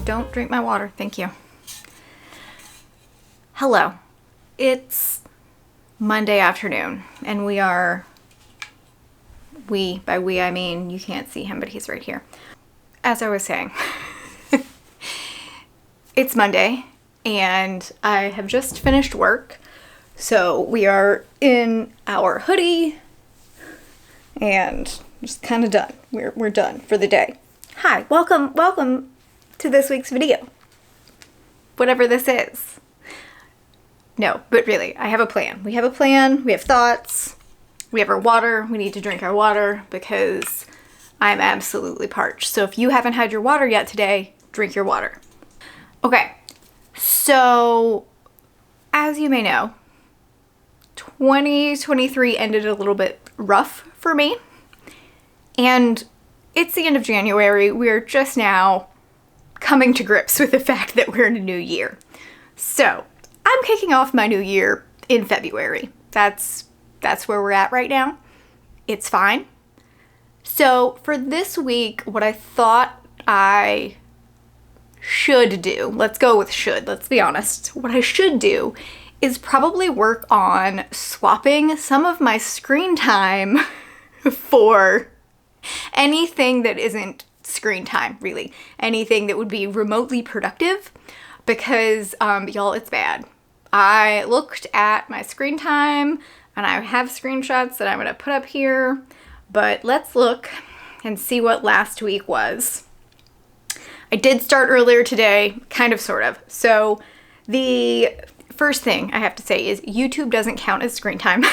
don't drink my water. Thank you. Hello. It's Monday afternoon, and by we I mean you can't see him, but he's right here. As I was saying, it's Monday, and I have just finished work, so we are in our hoodie, and just kind of done. We're done for the day. Hi, welcome to this week's video. Whatever this is. No, but really, I have a plan. We have a plan, we have thoughts, we have our water, we need to drink our water because I'm absolutely parched. So if you haven't had your water yet today, drink your water. Okay, so as you may know, 2023 ended a little bit rough for me. And it's the end of January. We're just now coming to grips with the fact that we're in a new year. So I'm kicking off my new year in February. That's where we're at right now. It's fine. So for this week, what I thought I should do, let's go with should, let's be honest. What I should do is probably work on swapping some of my screen time for anything that isn't screen time, really. Anything that would be remotely productive, because y'all, it's bad. I looked at my screen time and I have screenshots that I'm going to put up here, but let's look and see what last week was. I did start earlier today, kind of, sort of. So the first thing I have to say is YouTube doesn't count as screen time.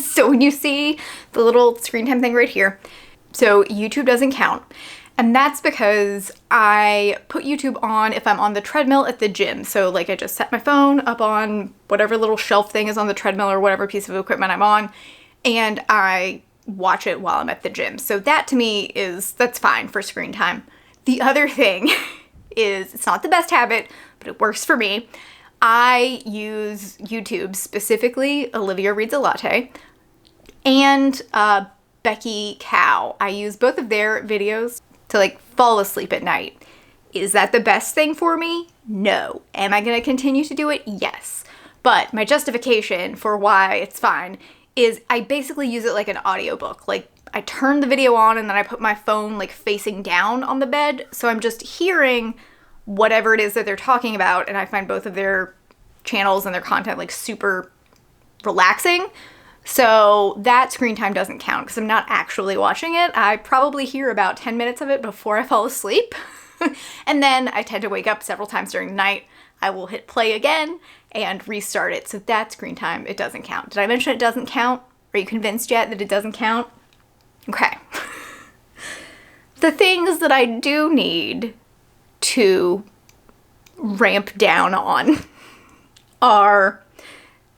So when you see the little screen time thing right here, so YouTube doesn't count. And that's because I put YouTube on if I'm on the treadmill at the gym. So like I just set my phone up on whatever little shelf thing is on the treadmill or whatever piece of equipment I'm on, and I watch it while I'm at the gym. So that to me that's fine for screen time. The other thing is, it's not the best habit, but it works for me. I use YouTube, specifically Olivia Reads a Latte, and Becky Cow. I use both of their videos to like fall asleep at night. Is that the best thing for me? No. Am I going to continue to do it? Yes. But my justification for why it's fine is I basically use it like an audiobook. Like I turn the video on and then I put my phone like facing down on the bed. So I'm just hearing whatever it is that they're talking about, and I find both of their channels and their content like super relaxing. So that screen time doesn't count because I'm not actually watching it. I probably hear about 10 minutes of it before I fall asleep. And then I tend to wake up several times during the night. I will hit play again and restart it. So that screen time, it doesn't count. Did I mention it doesn't count? Are you convinced yet that it doesn't count? Okay. The things that I do need to ramp down on are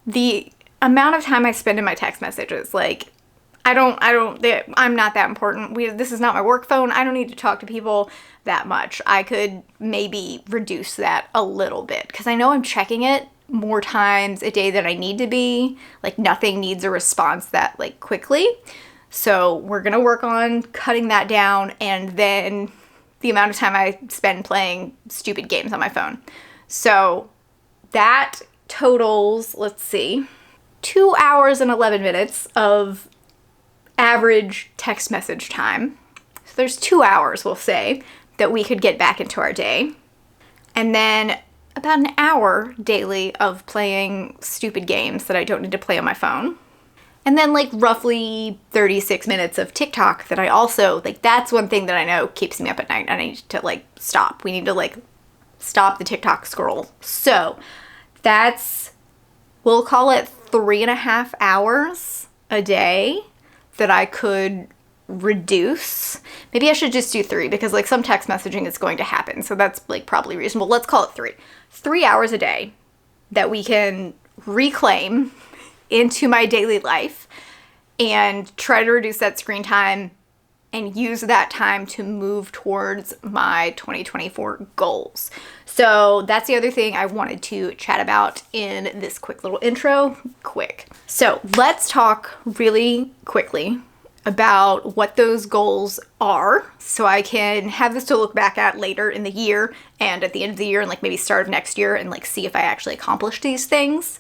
the amount of time I spend in my text messages. Like, I'm not that important. This is not my work phone. I don't need to talk to people that much. I could maybe reduce that a little bit because I know I'm checking it more times a day than I need to be. Like, nothing needs a response that like quickly. So we're gonna work on cutting that down, and then the amount of time I spend playing stupid games on my phone. So that totals, let's see, 2 hours and 11 minutes of average text message time. So there's 2 hours, we'll say, that we could get back into our day. And then about an hour daily of playing stupid games that I don't need to play on my phone. And then like roughly 36 minutes of TikTok that I also, like, that's one thing that I know keeps me up at night. I need to like stop. We need to like stop the TikTok scroll. So we'll call it 3.5 hours a day that I could reduce. Maybe I should just do 3 because like some text messaging is going to happen. So that's like probably reasonable. Let's call it 3. 3 hours a day that we can reclaim into my daily life and try to reduce that screen time and use that time to move towards my 2024 goals. So that's the other thing I wanted to chat about in this quick little intro. So let's talk really quickly about what those goals are so I can have this to look back at later in the year and at the end of the year and like maybe start of next year and like see if I actually accomplished these things.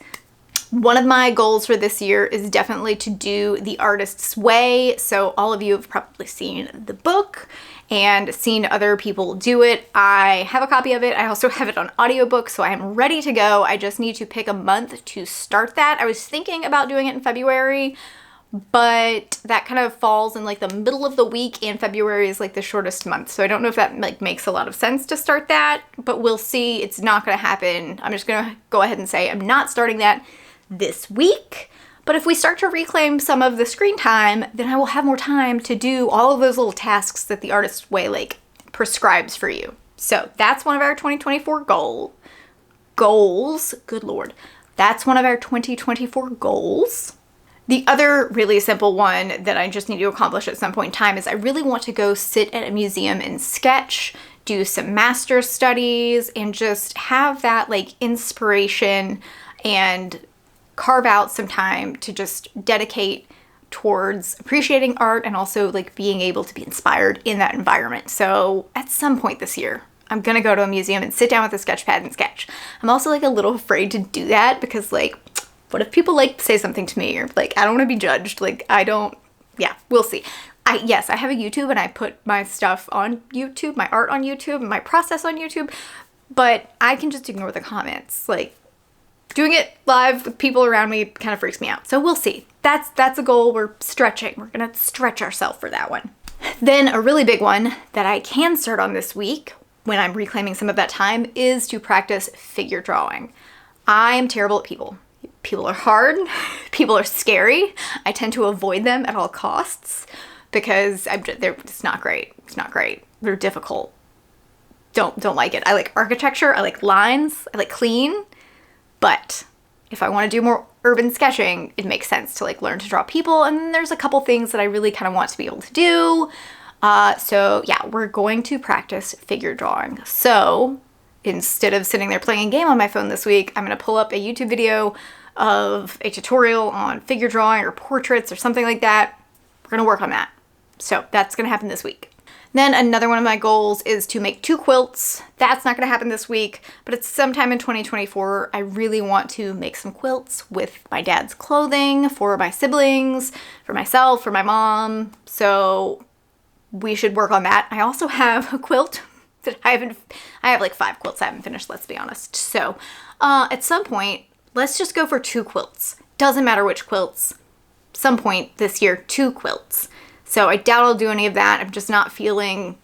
One of my goals for this year is definitely to do The Artist's Way. So all of you have probably seen the book and seen other people do it. I have a copy of it. I also have it on audiobook, so I am ready to go. I just need to pick a month to start that. I was thinking about doing it in February, but that kind of falls in like the middle of the week, and February is like the shortest month. So I don't know if that like makes a lot of sense to start that, but we'll see. It's not going to happen. I'm just going to go ahead and say I'm not starting that this week. But if we start to reclaim some of the screen time, then I will have more time to do all of those little tasks that The Artist's Way like prescribes for you. So that's one of our 2024 goals. Good Lord. That's one of our 2024 goals. The other really simple one that I just need to accomplish at some point in time is I really want to go sit at a museum and sketch, do some master studies, and just have that like inspiration and carve out some time to just dedicate towards appreciating art and also like being able to be inspired in that environment. So at some point this year, I'm gonna go to a museum and sit down with a sketch pad and sketch. I'm also like a little afraid to do that because like, what if people like say something to me or like, I don't want to be judged. Like yeah, we'll see. Yes, I have a YouTube and I put my stuff on YouTube, my art on YouTube and my process on YouTube, but I can just ignore the comments. Like, doing it live with people around me kind of freaks me out. So we'll see. That's a goal. We're stretching. We're going to stretch ourselves for that one. Then a really big one that I can start on this week when I'm reclaiming some of that time is to practice figure drawing. I am terrible at people. People are hard. People are scary. I tend to avoid them at all costs because it's not great. It's not great. They're difficult. Don't like it. I like architecture. I like lines. I like clean. But if I want to do more urban sketching, it makes sense to like learn to draw people. And then there's a couple things that I really kind of want to be able to do. So yeah, we're going to practice figure drawing. So instead of sitting there playing a game on my phone this week, I'm going to pull up a YouTube video of a tutorial on figure drawing or portraits or something like that. We're going to work on that. So that's going to happen this week. Then another one of my goals is to make 2 quilts. That's not going to happen this week, but it's sometime in 2024. I really want to make some quilts with my dad's clothing for my siblings, for myself, for my mom. So we should work on that. I also have a quilt that I have like 5 quilts I haven't finished, let's be honest. So at some point, let's just go for 2 quilts. Doesn't matter which quilts. Some point this year, 2 quilts. So I doubt I'll do any of that. I'm just not feeling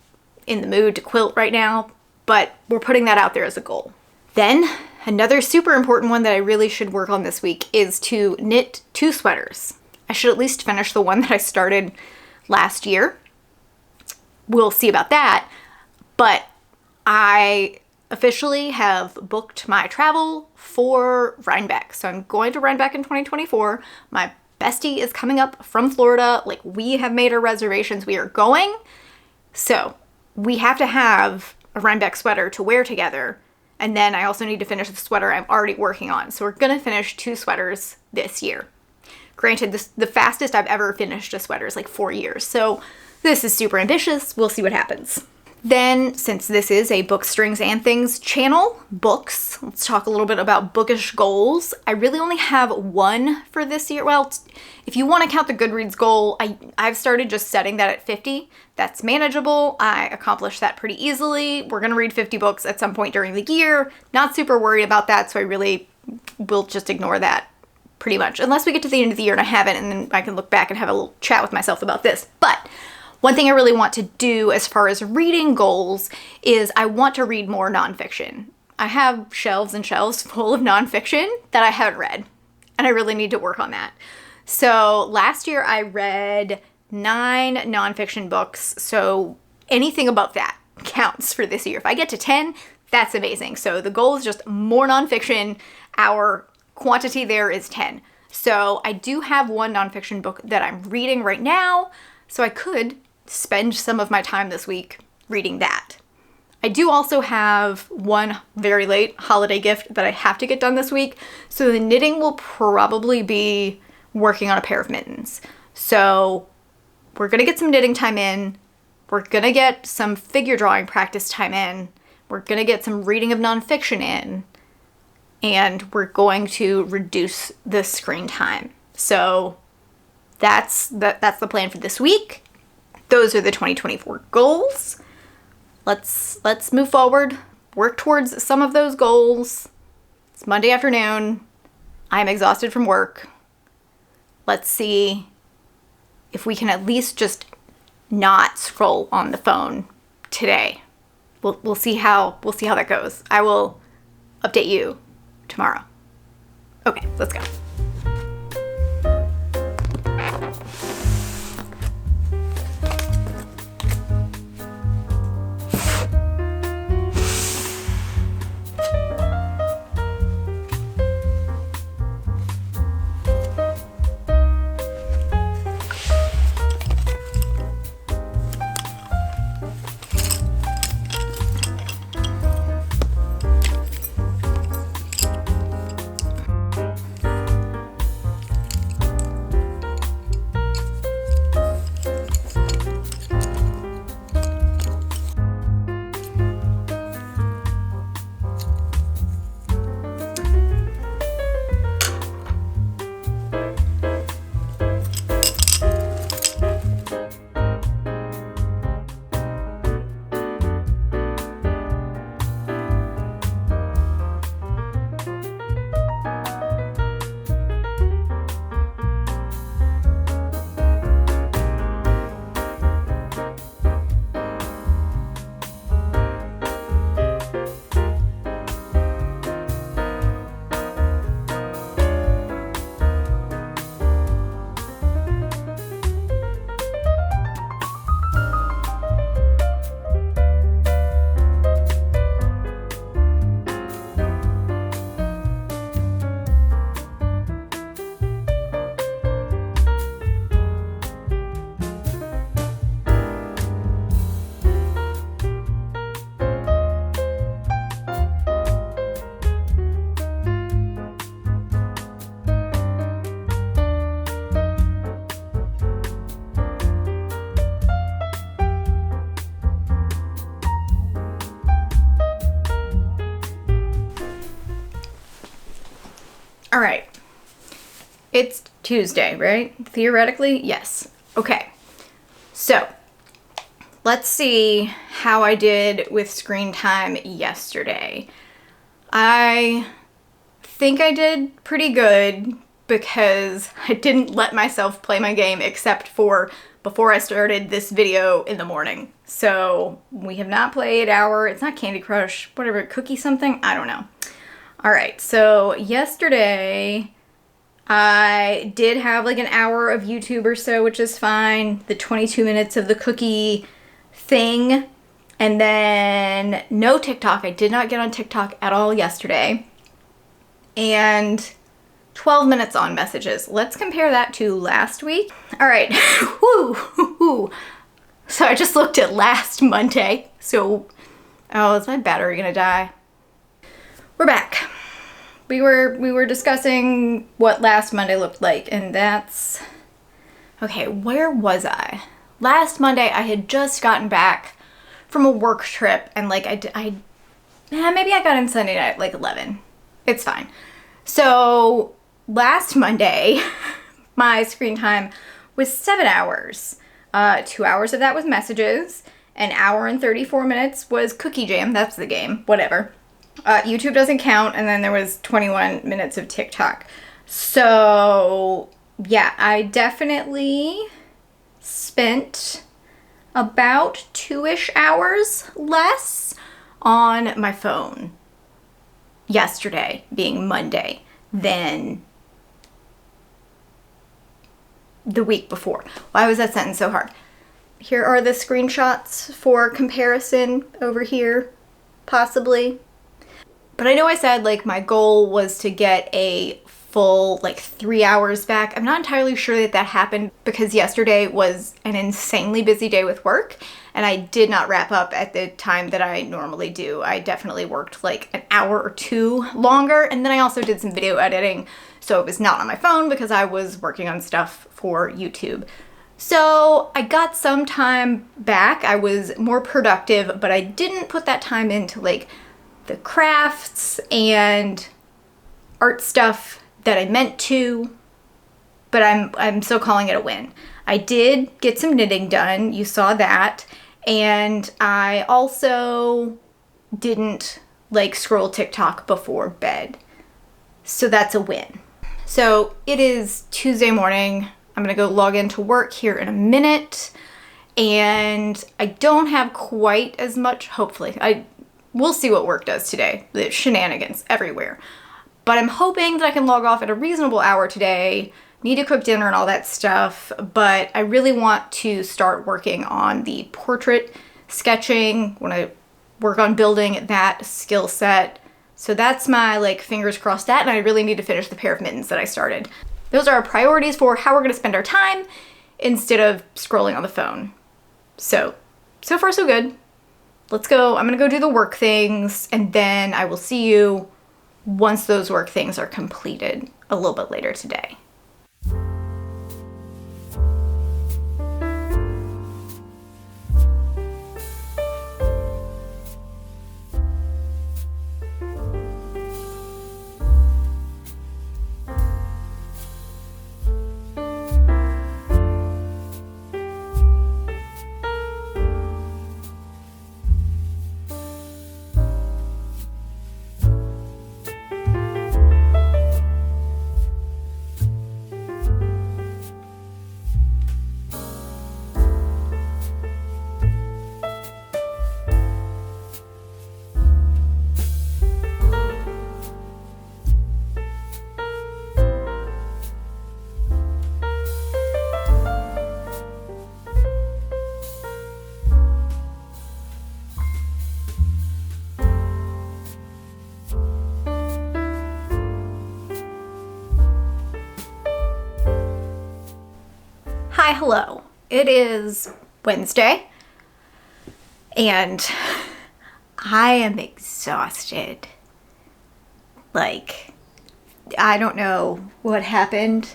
in the mood to quilt right now, but we're putting that out there as a goal. Then another super important one that I really should work on this week is to knit 2 sweaters. I should at least finish the one that I started last year. We'll see about that, but I officially have booked my travel for Rhinebeck. So I'm going to Rhinebeck in 2024. My bestie is coming up from Florida. Like, we have made our reservations. We are going. So we have to have a Rhinebeck sweater to wear together. And then I also need to finish the sweater I'm already working on. So we're going to finish 2 sweaters this year. Granted, the fastest I've ever finished a sweater is like 4 years. So this is super ambitious. We'll see what happens. Then, since this is a Book, Strings, and Things channel, books, let's talk a little bit about bookish goals. I really only have one for this year. Well, if you want to count the Goodreads goal, I've started just setting that at 50. That's manageable. I accomplished that pretty easily. We're going to read 50 books at some point during the year. Not super worried about that, so I really will just ignore that pretty much. Unless we get to the end of the year and I haven't, and then I can look back and have a little chat with myself about this. But one thing I really want to do as far as reading goals is I want to read more nonfiction. I have shelves and shelves full of nonfiction that I haven't read, and I really need to work on that. So last year I read 9 nonfiction books, so anything above that counts for this year. If I get to 10, that's amazing. So the goal is just more nonfiction. Our quantity there is 10. So I do have one nonfiction book that I'm reading right now, so I could spend some of my time this week reading that. I do also have one very late holiday gift that I have to get done this week. So the knitting will probably be working on a pair of mittens. So we're gonna get some knitting time in. We're gonna get some figure drawing practice time in. We're gonna get some reading of nonfiction in. And we're going to reduce the screen time. So that's the plan for this week. Those are the 2024 goals. Let's move forward, work towards some of those goals. It's Monday afternoon. I'm exhausted from work. Let's see if we can at least just not scroll on the phone today. We'll see how that goes. I will update you tomorrow. Okay, let's go. All right. It's Tuesday, right? Theoretically, yes. Okay. So, let's see how I did with screen time yesterday. I think I did pretty good because I didn't let myself play my game except for before I started this video in the morning. So, we have not played it's not Candy Crush, whatever, Cookie something? I don't know. All right, so yesterday I did have like an hour of YouTube or so, which is fine. The 22 minutes of the cookie thing, and then no TikTok. I did not get on TikTok at all yesterday. And 12 minutes on messages. Let's compare that to last week. All right, woo. So I just looked at last Monday. So, is my battery gonna die? We're back. We were discussing what last Monday looked like, and that's... Okay, where was I? Last Monday, I had just gotten back from a work trip, and like maybe I got in Sunday night, like 11. It's fine. So, last Monday, my screen time was 7 hours. 2 hours of that was messages. An hour and 34 minutes was Cookie Jam. That's the game. Whatever. YouTube doesn't count, and then there was 21 minutes of TikTok. So, yeah, I definitely spent about 2-ish hours less on my phone yesterday, being Monday, than the week before. Why was that sentence so hard? Here are the screenshots for comparison over here, possibly. But I know I said, like, my goal was to get a full, 3 hours back. I'm not entirely sure that happened because yesterday was an insanely busy day with work, and I did not wrap up at the time that I normally do. I definitely worked, an hour or two longer, and then I also did some video editing, so it was not on my phone because I was working on stuff for YouTube. So I got some time back. I was more productive, but I didn't put that time into like the crafts and art stuff that I meant to, but I'm still calling it a win. I did get some knitting done. You saw that. And I also didn't like scroll TikTok before bed. So that's a win. So it is Tuesday morning. I'm gonna go log into work here in a minute. And I don't have quite as much, hopefully. We'll see what work does today. There's shenanigans everywhere. But I'm hoping that I can log off at a reasonable hour today. Need to cook dinner and all that stuff, but I really want to start working on the portrait sketching. Want to work on building that skill set. So that's my like fingers crossed that, and I really need to finish the pair of mittens that I started. Those are our priorities for how we're going to spend our time instead of scrolling on the phone. So far so good. Let's go. I'm going to go do the work things, and then I will see you once those work things are completed a little bit later today. Hi, hello. It is Wednesday, and I am exhausted. Like, I don't know what happened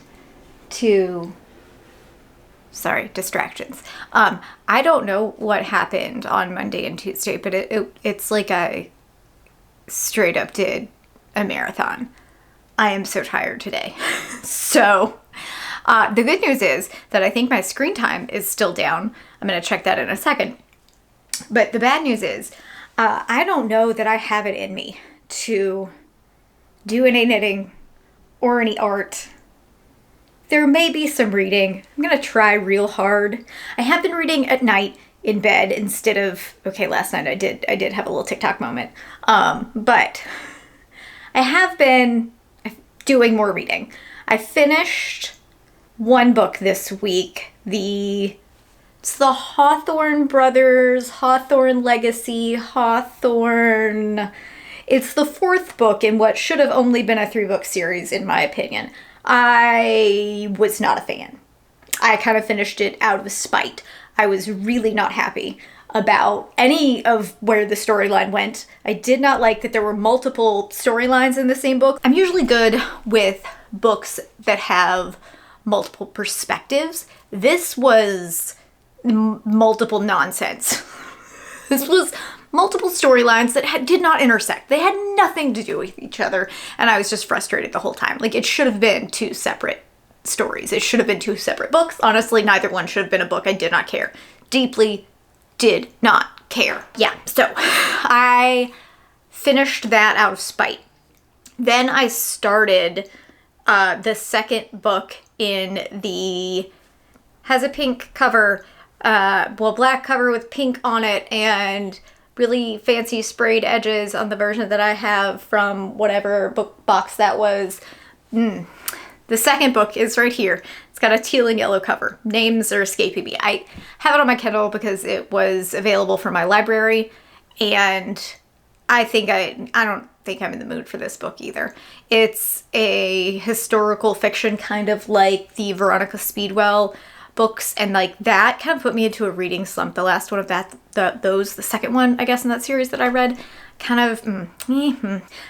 to... Sorry, distractions. I don't know what happened on Monday and Tuesday, but it's like I straight up did a marathon. I am so tired today. So... the good news is that I think my screen time is still down. I'm going to check that in a second. But the bad news is I don't know that I have it in me to do any knitting or any art. There may be some reading. I'm going to try real hard. I have been reading at night in bed instead of, okay, last night I did have a little TikTok moment. But I have been doing more reading. I finished one book this week. It's the Hawthorne Brothers, Hawthorne Legacy, Hawthorne. It's the fourth book in what should have only been a 3-book series, in my opinion. I was not a fan. I kind of finished it out of spite. I was really not happy about any of where the storyline went. I did not like that there were multiple storylines in the same book. I'm usually good with books that have multiple perspectives. This was multiple nonsense. This was multiple storylines that did not intersect. They had nothing to do with each other, and I was just frustrated the whole time. Like, it should have been 2 separate stories. It should have been 2 separate books. Honestly, neither one should have been a book. I did not care. Deeply did not care. Yeah, so I finished that out of spite. Then I started the second book in the, has a pink cover, black cover with pink on it and really fancy sprayed edges on the version that I have from whatever book box that was. The second book is right here. It's got a teal and yellow cover. Names are escaping me. I have it on my Kindle because it was available from my library, and I don't think I'm in the mood for this book either. It's a historical fiction, kind of like the Veronica Speedwell books, and like that kind of put me into a reading slump. The last one of the second one, I guess, in that series that I read, kind of,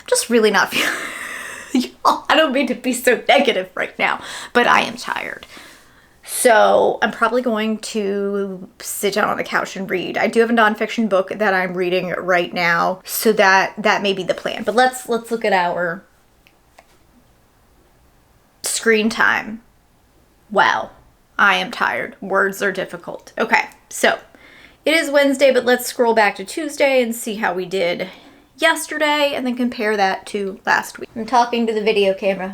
just really not feeling. I don't mean to be so negative right now, but I am tired. So I'm probably going to sit down on the couch and read. I do have a nonfiction book that I'm reading right now, so that may be the plan. But let's look at our screen time. Wow, I am tired. Words are difficult. Okay, so it is Wednesday, but let's scroll back to Tuesday and see how we did yesterday and then compare that to last week. I'm talking to the video camera.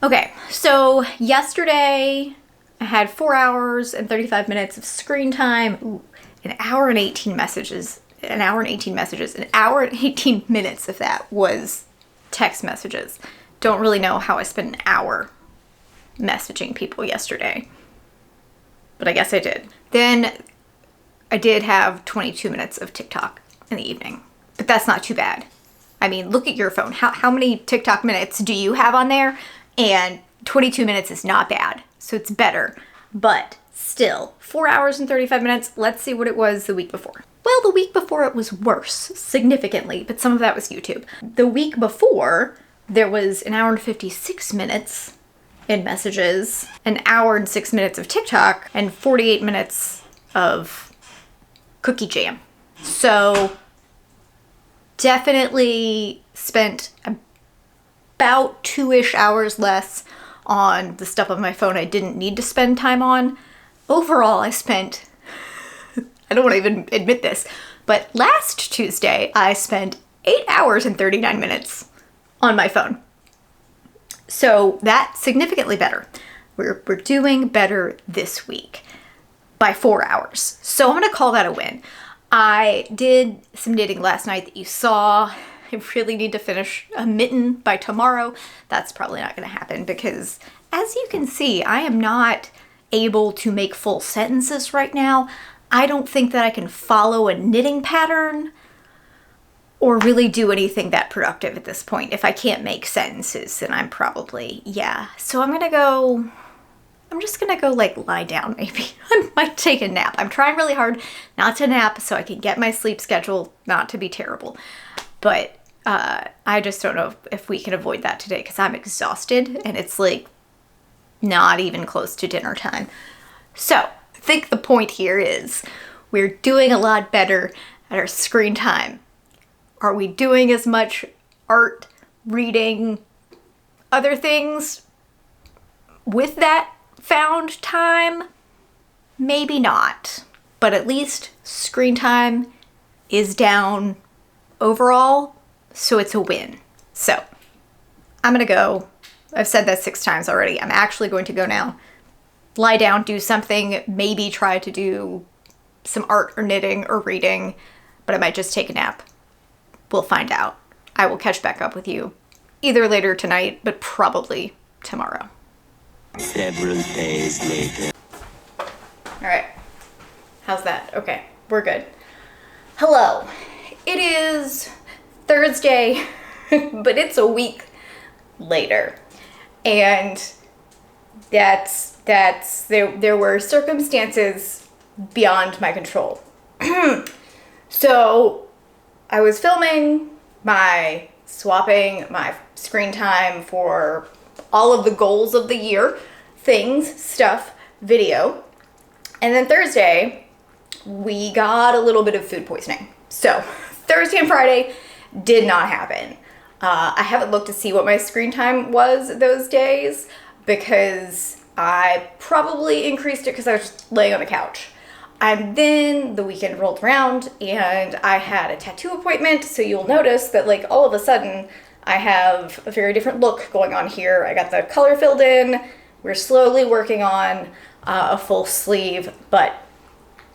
Okay, so yesterday I had 4 hours and 35 minutes of screen time. Ooh, an hour and 18 messages. An hour and 18 messages. An hour and 18 minutes of that was text messages. Don't really know how I spent an hour messaging people yesterday, but I guess I did. Then I did have 22 minutes of TikTok in the evening, but that's not too bad. I mean, look at your phone. How many TikTok minutes do you have on there? And 22 minutes is not bad. So it's better, but still 4 hours and 35 minutes. Let's see what it was the week before. Well, the week before it was worse significantly, but some of that was YouTube. The week before there was an hour and 56 minutes in messages, an hour and 6 minutes of TikTok, and 48 minutes of cookie jam. So definitely spent about 2-ish hours less on the stuff on my phone I didn't need to spend time on. Overall, I spent, I don't want to even admit this, but last Tuesday, I spent 8 hours and 39 minutes on my phone. So that's significantly better. We're doing better this week by 4 hours. So I'm going to call that a win. I did some knitting last night that you saw. I really need to finish a mitten by tomorrow. That's probably not going to happen because, as you can see, I am not able to make full sentences right now. I don't think that I can follow a knitting pattern or really do anything that productive at this point. If I can't make sentences, then I'm probably, yeah. So I'm just gonna go like lie down maybe. I might take a nap. I'm trying really hard not to nap so I can get my sleep schedule not to be terrible. But I just don't know if we can avoid that today because I'm exhausted and it's like not even close to dinner time. So I think the point here is we're doing a lot better at our screen time. Are we doing as much art, reading, other things with that found time? Maybe not. But at least screen time is down overall, so it's a win. So I'm gonna go. I've said that 6 times already. I'm actually going to go now. Lie down, do something, maybe try to do some art or knitting or reading, but I might just take a nap. We'll find out. I will catch back up with you either later tonight, but probably tomorrow. Several days later. All right. How's that? Okay, we're good. Hello. It is Thursday, but it's a week later. And there were circumstances beyond my control. So I was filming swapping my screen time for all of the goals of the year, things, stuff, video. And then Thursday, we got a little bit of food poisoning. So Thursday and Friday did not happen. I haven't looked to see what my screen time was those days because I probably increased it because I was just laying on the couch. And then the weekend rolled around and I had a tattoo appointment. So you'll notice that like all of a sudden I have a very different look going on here. I got the color filled in. We're slowly working on a full sleeve, but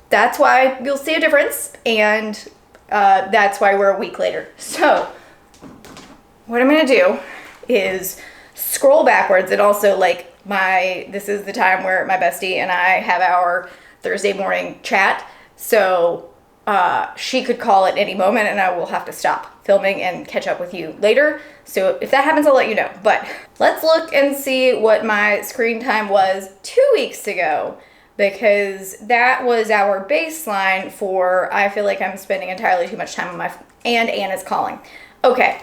that's why you'll see a difference. And that's why we're a week later. So what I'm gonna do is scroll backwards and also like this is the time where my bestie and I have our Thursday morning chat. So she could call at any moment and I will have to stop filming and catch up with you later. So if that happens, I'll let you know. But let's look and see what my screen time was 2 weeks ago, because that was our baseline for I feel like I'm spending entirely too much time on my phone. And Anne is calling. Okay,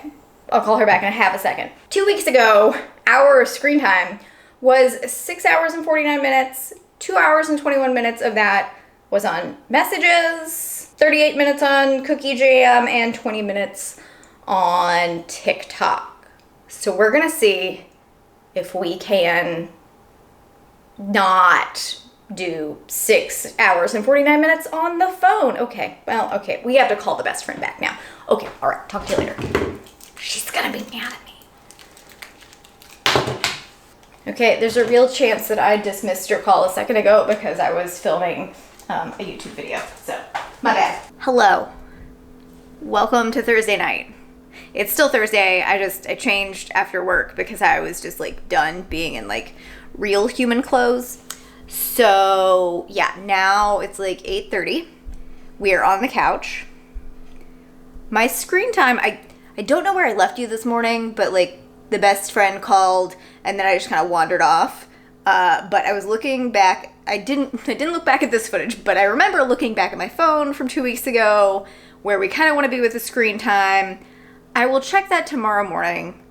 I'll call her back in half a second. 2 weeks ago, our screen time was 6 hours and 49 minutes, 2 hours and 21 minutes of that was on messages, 38 minutes on Cookie Jam, and 20 minutes on TikTok. So we're gonna see if we can not do 6 hours and 49 minutes on the phone. Okay, well, okay, we have to call the best friend back now. Okay, all right, talk to you later. She's gonna be mad at me. Okay, there's a real chance that I dismissed your call a second ago because I was filming a YouTube video, so my bad. Hello, welcome to Thursday night. It's still Thursday. I changed after work because I was just like done being in like real human clothes. So yeah, now it's like 8:30. We are on the couch. My screen time, I don't know where I left you this morning, but like the best friend called and then I just kind of wandered off. But I was looking back. I didn't look back at this footage, but I remember looking back at my phone from 2 weeks ago where we kind of want to be with the screen time. I will check that tomorrow morning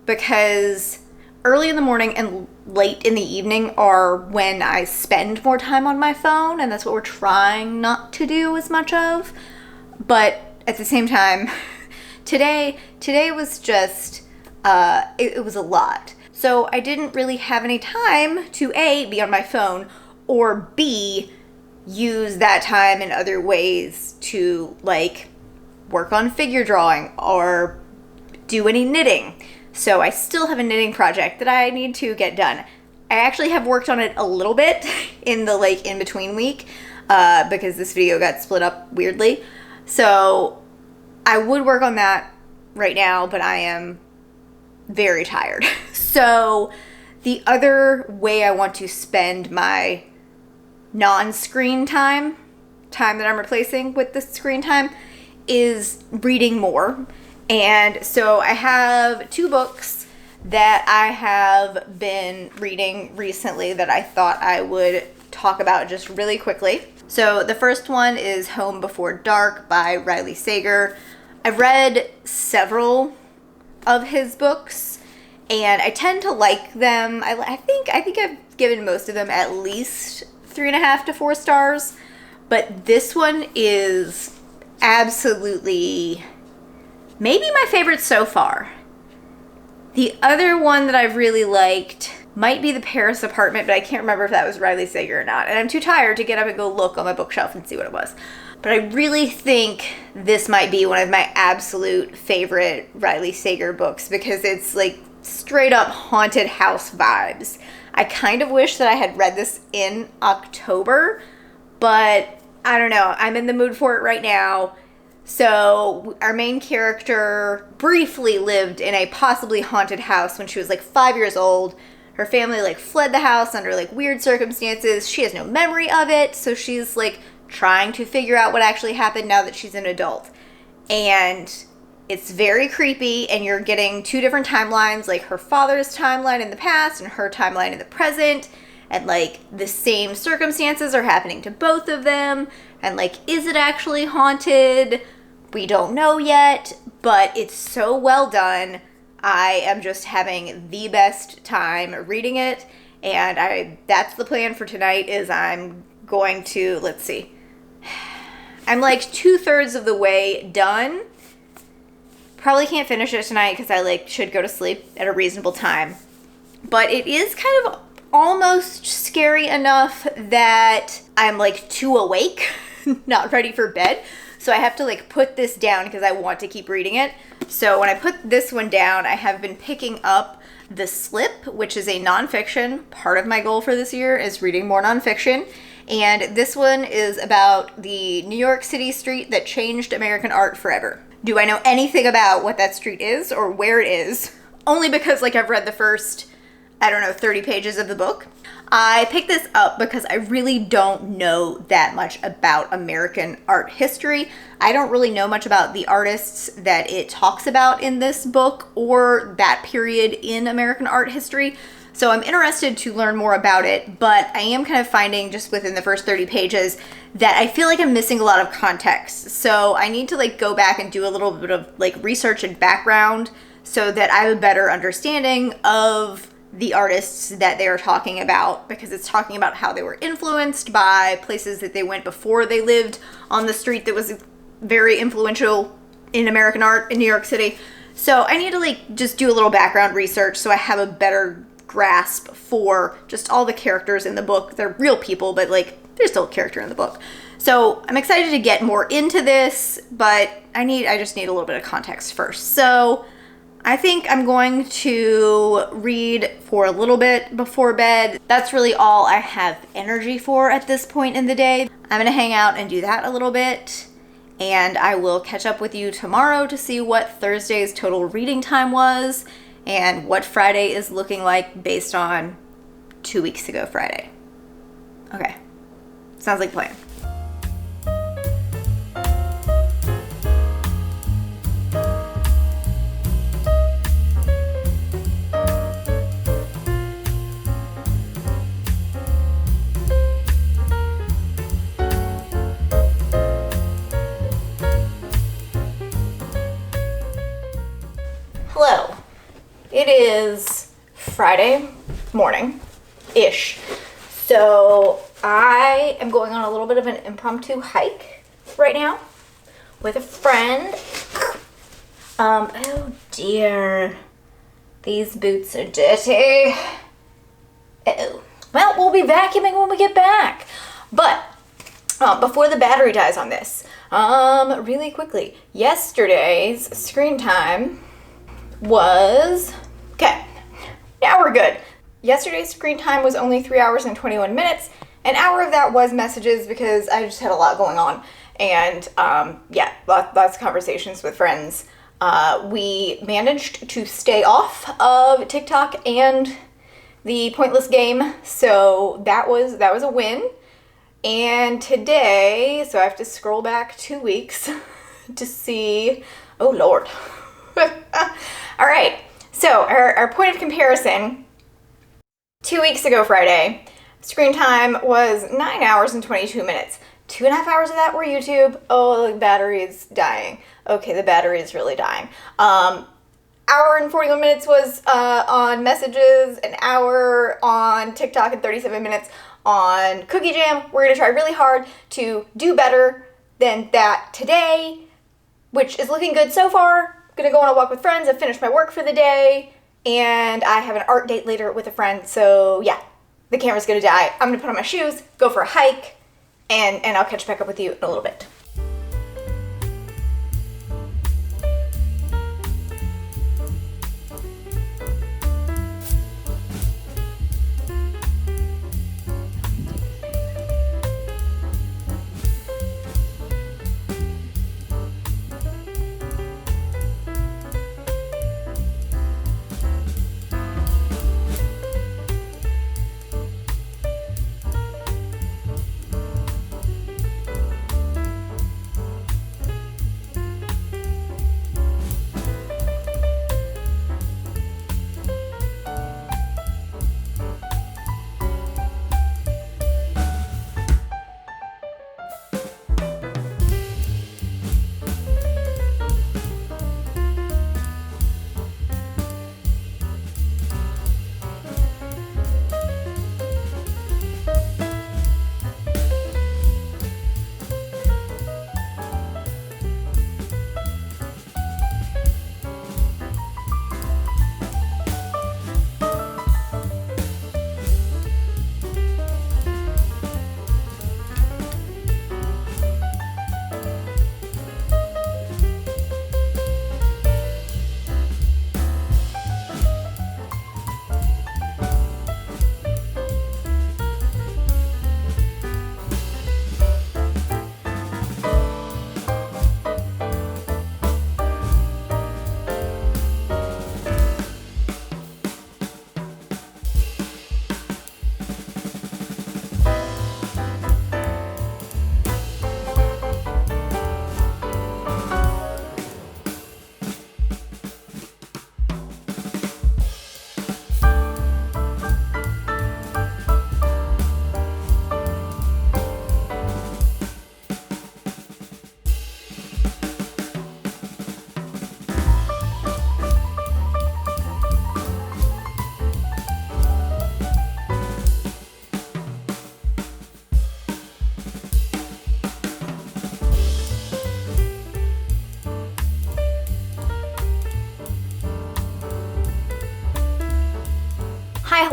because early in the morning and late in the evening are when I spend more time on my phone, and that's what we're trying not to do as much of. But at the same time, today was just, it was a lot. So I didn't really have any time to A, be on my phone, or B, use that time in other ways to like work on figure drawing or do any knitting. So I still have a knitting project that I need to get done. I actually have worked on it a little bit in the like in between week because this video got split up weirdly. So I would work on that right now, but I am very tired. So the other way I want to spend my non-screen time that I'm replacing with the screen time is reading more. And so I have 2 books that I have been reading recently that I thought I would talk about just really quickly. So the first one is Home Before Dark by Riley Sager. I've read several of his books and I tend to like them. I think I've given most of them at least 3.5 to 4 stars, but this one is absolutely maybe my favorite so far. The other one that I've really liked might be The Paris Apartment, but I can't remember if that was Riley Sager or not. And I'm too tired to get up and go look on my bookshelf and see what it was. But I really think this might be one of my absolute favorite Riley Sager books because it's like straight up haunted house vibes. I kind of wish that I had read this in October, but I don't know. I'm in the mood for it right now. So our main character briefly lived in a possibly haunted house when she was like 5 years old. Her family like fled the house under like weird circumstances. She has no memory of it. So she's like trying to figure out what actually happened now that she's an adult. And it's very creepy and you're getting 2 different timelines, like her father's timeline in the past and her timeline in the present. And like the same circumstances are happening to both of them. And like, is it actually haunted? We don't know yet, but it's so well done. I am just having the best time reading it. And that's the plan for tonight is I'm going to, let's see. I'm like 2/3 of the way done. Probably can't finish it tonight because I like should go to sleep at a reasonable time. But it is kind of almost scary enough that I'm like too awake, not ready for bed. So I have to like put this down because I want to keep reading it. So when I put this one down, I have been picking up The Slip, which is a nonfiction. Part of my goal for this year is reading more nonfiction. And this one is about the New York City street that changed American art forever. Do I know anything about what that street is or where it is? Only because like I've read the first, 30 pages of the book. I picked this up because I really don't know that much about American art history. I don't really know much about the artists that it talks about in this book or that period in American art history. So I'm interested to learn more about it, but I am kind of finding just within the first 30 pages that I feel like I'm missing a lot of context. So I need to like go back and do a little bit of like research and background so that I have a better understanding of the artists that they are talking about, because it's talking about how they were influenced by places that they went before they lived on the street that was very influential in American art in New York City. So I need to like just do a little background research so I have a better grasp for just all the characters in the book. They're real people, but like there's still a character in the book. So I'm excited to get more into this, but I just need a little bit of context first. So I think I'm going to read for a little bit before bed. That's really all I have energy for at this point in the day. I'm gonna hang out and do that a little bit, and I will catch up with you tomorrow to see what Thursday's total reading time was and what Friday is looking like based on 2 weeks ago Friday. Okay, sounds like a plan. Hello. It is Friday morning-ish. So I am going on a little bit of an impromptu hike right now with a friend. Oh dear. These boots are dirty. Uh-oh. Well, we'll be vacuuming when we get back. But before the battery dies on this, really quickly, yesterday's screen time was, okay, now we're good. Yesterday's screen time was only 3 hours and 21 minutes. An hour of that was messages because I just had a lot going on. And yeah, lots of conversations with friends. We managed to stay off of TikTok and the pointless game. So that was a win. And today, so I have to scroll back 2 weeks to see, oh Lord. All right, so our point of comparison, 2 weeks ago Friday, screen time was 9 hours and 22 minutes. 2.5 hours of that were YouTube. Oh, the battery is dying. Okay, the battery is really dying. Hour and 41 minutes was on messages, an hour on TikTok, and 37 minutes on Cookie Jam. We're gonna try really hard to do better than that today, which is looking good so far. Gonna go on a walk with friends. I've finished my work for the day, and I have an art date later with a friend. So yeah, the camera's gonna die. I'm gonna put on my shoes, go for a hike, and I'll catch back up with you in a little bit.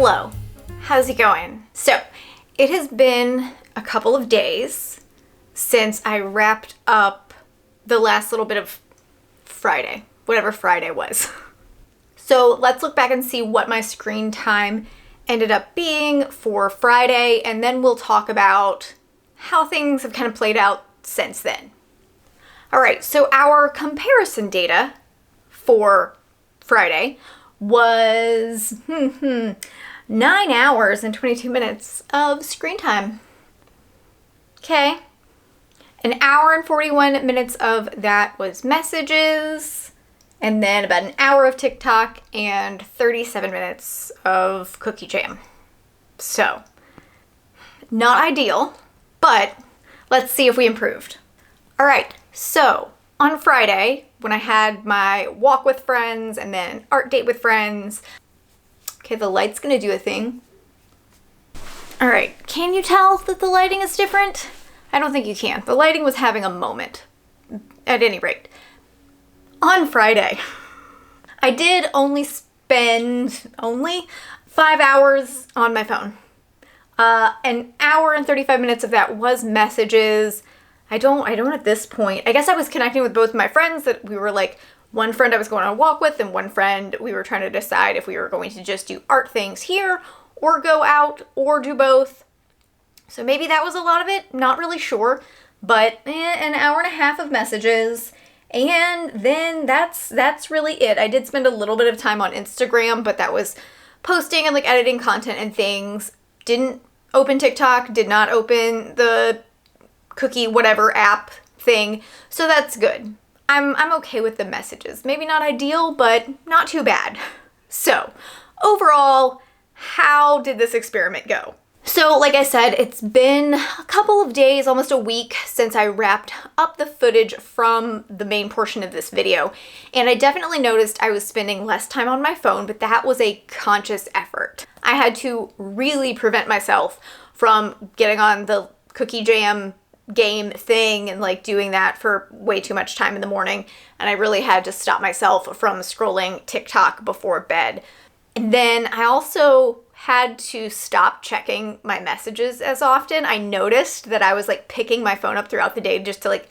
Hello, how's it going? So, it has been a couple of days since I wrapped up the last little bit of Friday, whatever Friday was. So let's look back and see what my screen time ended up being for Friday, and then we'll talk about how things have kind of played out since then. All right, so our comparison data for Friday was 9 hours and 22 minutes of screen time. Okay. An hour and 41 minutes of that was messages, and then about an hour of TikTok and 37 minutes of cookie jam. So, not ideal, but let's see if we improved. All right, so on Friday, when I had my walk with friends and then art date with friends, okay, the light's gonna do a thing. All right, can you tell that the lighting is different? I don't think you can. The lighting was having a moment, at any rate. On Friday, I did only spend 5 hours on my phone. An hour and 35 minutes of that was messages. I don't at this point. I guess I was connecting with both my friends that we were like, one friend I was going on a walk with and one friend we were trying to decide if we were going to just do art things here or go out or do both. So maybe that was a lot of it, not really sure, but an hour and a half of messages, and then that's really it. I did spend a little bit of time on Instagram, but that was posting and like editing content and things. Didn't open TikTok, did not open the cookie whatever app thing, so that's good. I'm okay with the messages. Maybe not ideal, but not too bad. So, overall, how did this experiment go? So, like I said, it's been a couple of days, almost a week, since I wrapped up the footage from the main portion of this video, and I definitely noticed I was spending less time on my phone, but that was a conscious effort. I had to really prevent myself from getting on the cookie jam game thing and like doing that for way too much time in the morning, and I really had to stop myself from scrolling TikTok before bed. And then I also had to stop checking my messages as often. I noticed that I was like picking my phone up throughout the day just to like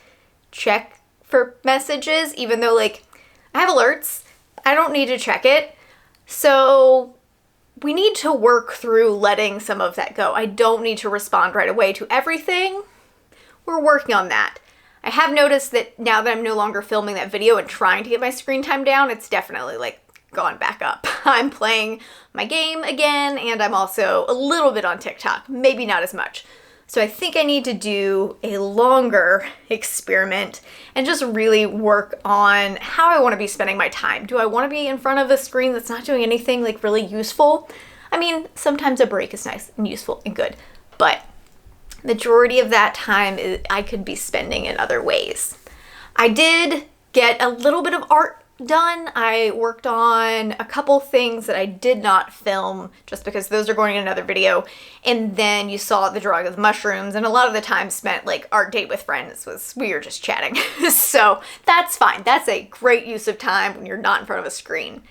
check for messages, even though like I have alerts. I don't need to check it. So we need to work through letting some of that go. I don't need to respond right away to everything. We're working on that. I have noticed that now that I'm no longer filming that video and trying to get my screen time down, it's definitely like gone back up. I'm playing my game again, and I'm also a little bit on TikTok, maybe not as much. So I think I need to do a longer experiment and just really work on how I want to be spending my time. Do I want to be in front of a screen that's not doing anything like really useful? I mean, sometimes a break is nice and useful and good, but majority of that time I could be spending in other ways. I did get a little bit of art done. I worked on a couple things that I did not film just because those are going in another video. And then you saw the drawing of the mushrooms, and a lot of the time spent like art date with friends we were just chatting. So that's fine. That's a great use of time when you're not in front of a screen.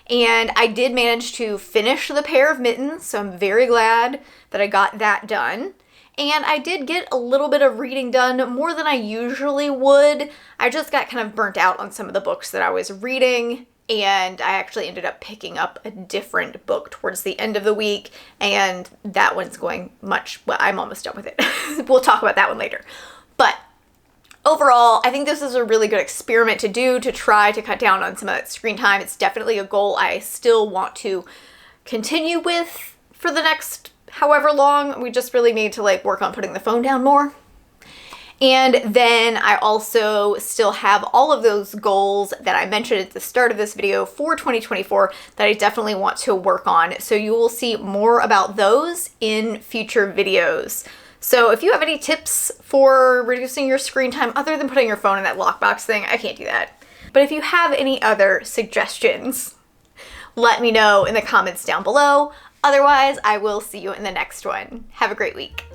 And I did manage to finish the pair of mittens, so I'm very glad that I got that done. And I did get a little bit of reading done, more than I usually would. I just got kind of burnt out on some of the books that I was reading, and I actually ended up picking up a different book towards the end of the week, and that one's going well, I'm almost done with it. We'll talk about that one later. But overall, I think this is a really good experiment to do to try to cut down on some of that screen time. It's definitely a goal I still want to continue with for the next however long. We just really need to like work on putting the phone down more. And then I also still have all of those goals that I mentioned at the start of this video for 2024 that I definitely want to work on. So you will see more about those in future videos. So if you have any tips for reducing your screen time other than putting your phone in that lockbox thing, I can't do that. But if you have any other suggestions, let me know in the comments down below. Otherwise, I will see you in the next one. Have a great week.